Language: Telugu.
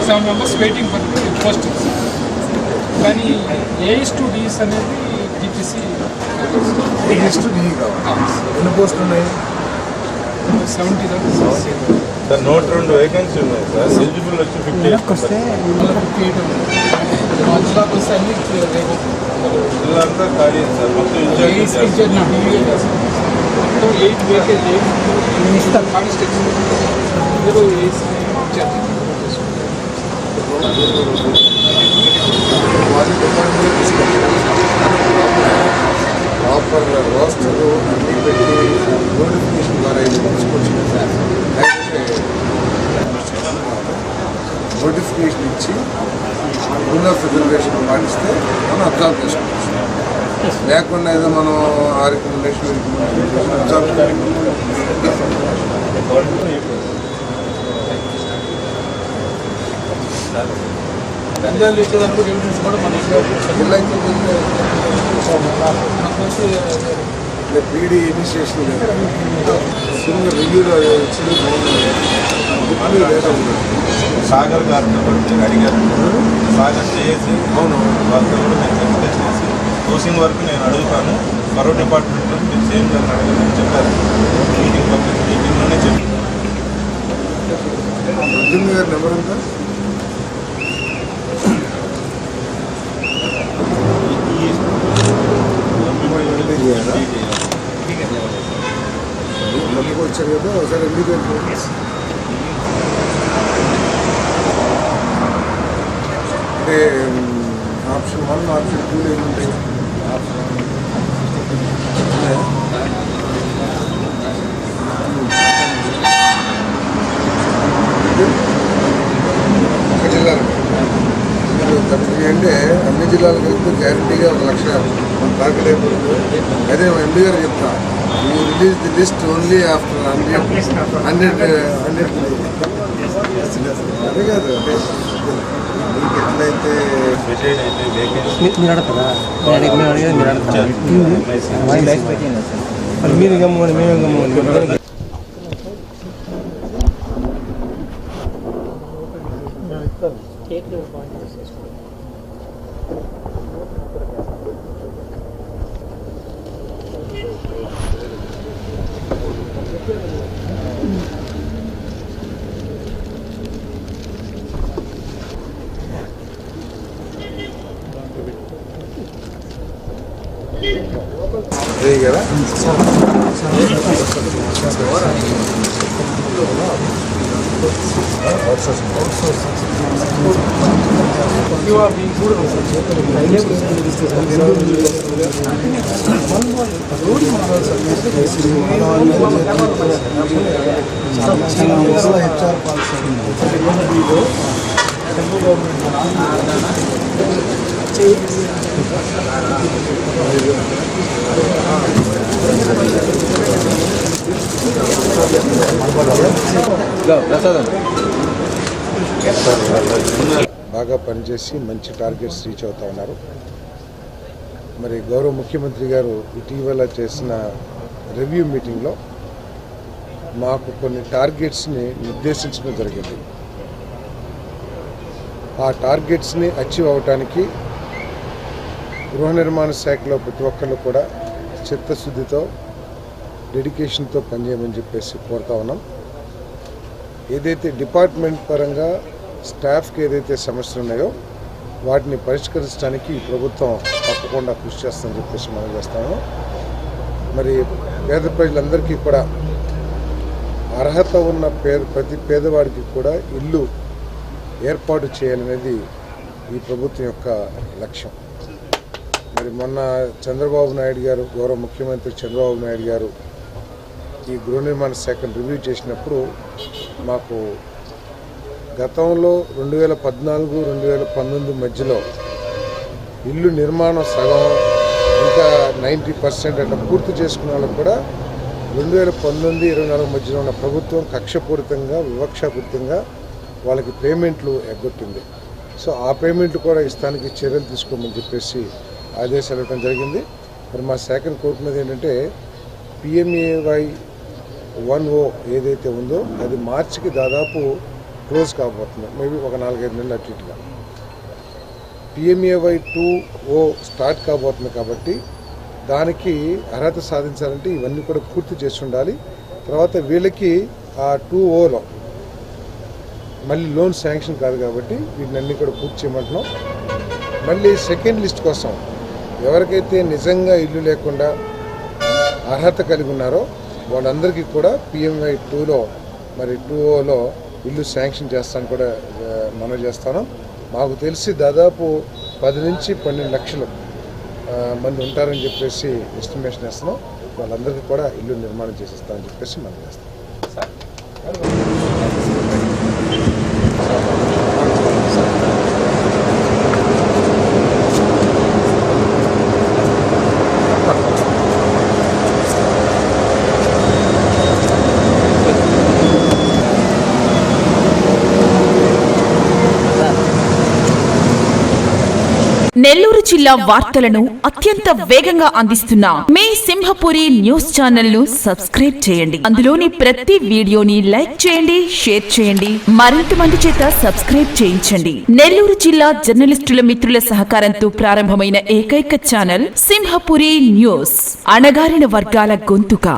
Some members waiting for postings. కానీ A's to D's అనేది DPC A's to D కావాలి. ఎన్ని పోస్టులు ఉన్నాయి? 70 సార్ 102 వేకెన్సీ ఉన్నాయి సార్. ఎలిజిబుల్ వచ్చి 58 మధ్యలోకి వస్తే అన్ని జిల్లాంతా ఖాళీ సార్. మొత్తం in charge 8 vacancy constable proper roster అన్ని పెట్టి నోటిఫికేషన్ ద్వారా తీసుకొచ్చింది సార్. నోటిఫికేషన్ ఇచ్చి రూల్ ఆఫ్ రిజర్వేషన్ పాటిస్తే మనం అబ్జర్వ్ చేసుకోవచ్చు. లేకుండా ఏదో మనం ఆ రికమెండేషన్ అబ్జర్వ్ రంజాన్లు ఇచ్చేదానికి ఎవిడెన్స్ కూడా పీడీ ఇనిషియేషన్ సినిమా రివ్యూలో సాగర్ గారితో అడిగారు. సాగర్ చేసి అవును వాళ్ళతో కూడా నేను కన్సల్ట్ చేసి కోచింగ్ వరకు నేను అడుగుతాను, మరో డిపార్ట్మెంట్లో మీరు సేమ్ గారిని అడగదని చెప్పారు. మీటింగ్లోనే చెప్పారు. అర్జున్ గారి నెంబర్ ఎంత? వచ్చారు కదా ఒకసారి ఎందుకు అంటే ఆప్షన్ 1 ఆప్షన్ 2 ఏముంటాయి? జిల్లాలు అంటే అన్ని జిల్లాలకు వెళ్తే గ్యారంటీగా 1,00,000 మన టార్గెట్ అయిపోతుంది. అదే ఎంపీ గారు చెప్తా, you release the list only after 100 అదే కాదు. అంటే మీకు ఎట్లయితే మీరు గమ్ముని మేము గమ్ముని అదే కదా. బాగా పనిచేసి మంచి టార్గెట్స్ రీచ్ అవుతా ఉన్నారు. మరి గౌరవ ముఖ్యమంత్రి గారు ఇటీవల చేసిన రివ్యూ మీటింగ్లో మాకు కొన్ని టార్గెట్స్ని నిర్దేశించడం జరిగింది. ఆ టార్గెట్స్ని అచీవ్ అవడానికి గృహ నిర్మాణ శాఖలో ప్రతి ఒక్కళ్ళు కూడా చిత్తశుద్ధితో డెడికేషన్తో పనిచేయమని చెప్పేసి కోరుతా ఉన్నాం. ఏదైతే డిపార్ట్మెంట్ పరంగా స్టాఫ్కి ఏదైతే సమస్యలు ఉన్నాయో వాటిని పరిష్కరించడానికి ఈ ప్రభుత్వం తప్పకుండా కృషి చేస్తుందని చెప్పేసి మనం చేస్తాము. మరి పేద ప్రజలందరికీ కూడా అర్హత ఉన్న ప్రతి పేదవాడికి కూడా ఇల్లు ఏర్పాటు చేయాలనేది ఈ ప్రభుత్వం యొక్క లక్ష్యం. మరి మొన్న చంద్రబాబు నాయుడు గారు, గౌరవ ముఖ్యమంత్రి చంద్రబాబు నాయుడు గారు ఈ గృహ నిర్మాణ శాఖను రివ్యూ చేసినప్పుడు మాకు గతంలో 2014-2019 మధ్యలో ఇల్లు నిర్మాణం సగం ఇంకా 90% అట్లా పూర్తి చేసుకున్న వాళ్ళకు కూడా 2019-24 మధ్యలో ఉన్న ప్రభుత్వం కక్షపూరితంగా వివక్షాపూరితంగా వాళ్ళకి పేమెంట్లు ఎగ్గొట్టింది. సో ఆ పేమెంట్లు కూడా ఇస్తానికి చర్యలు తీసుకోమని చెప్పేసి ఆదేశాలు ఇవ్వడం జరిగింది. మరి మా శాఖను కోరుకున్నది ఏంటంటే PMAY 1O ఏదైతే ఉందో అది మార్చికి దాదాపు క్లోజ్ కాబోతుంది. మేబీ ఒక 4-5 నెలలు అటు ఇటుగా. PMAY 2O స్టార్ట్ కాబోతుంది కాబట్టి దానికి అర్హత సాధించాలంటే ఇవన్నీ కూడా పూర్తి చేసి ఉండాలి. తర్వాత వీళ్ళకి ఆ 2Oలో మళ్ళీ లోన్ శాంక్షన్ కాదు కాబట్టి వీటినన్నీ కూడా పూర్తి చేయమంటున్నాం. మళ్ళీ సెకండ్ లిస్ట్ కోసం ఎవరికైతే నిజంగా ఇల్లు లేకుండా అర్హత కలిగి ఉన్నారో వాళ్ళందరికీ కూడా PMAY 2లో మరి 2Oలో ఇల్లు శాంక్షన్ చేస్తాను కూడా మనం చేస్తాను. మాకు తెలిసి దాదాపు 10 నుంచి 12 లక్షల మంది ఉంటారని చెప్పేసి ఎస్టిమేషన్ వేస్తున్నాం. వాళ్ళందరికీ కూడా ఇల్లు నిర్మాణం చేసిస్తామని చెప్పేసి మనం చేస్తాం. నెల్లూరు జిల్లా వార్తలను అత్యంత వేగంగా అందిస్తున్న మీ సింహపురి న్యూస్ ఛానల్ ను సబ్స్క్రైబ్ చేయండి. అందులోని ప్రతి వీడియోని లైక్ చేయండి, షేర్ చేయండి, మరింత మంది చేత సబ్స్క్రైబ్ చేయించండి. నెల్లూరు జిల్లా జర్నలిస్టుల మిత్రుల సహకారంతో ప్రారంభమైన ఏకైక ఛానల్ సింహపురి న్యూస్, అణగారిన వర్గాల గొంతుక.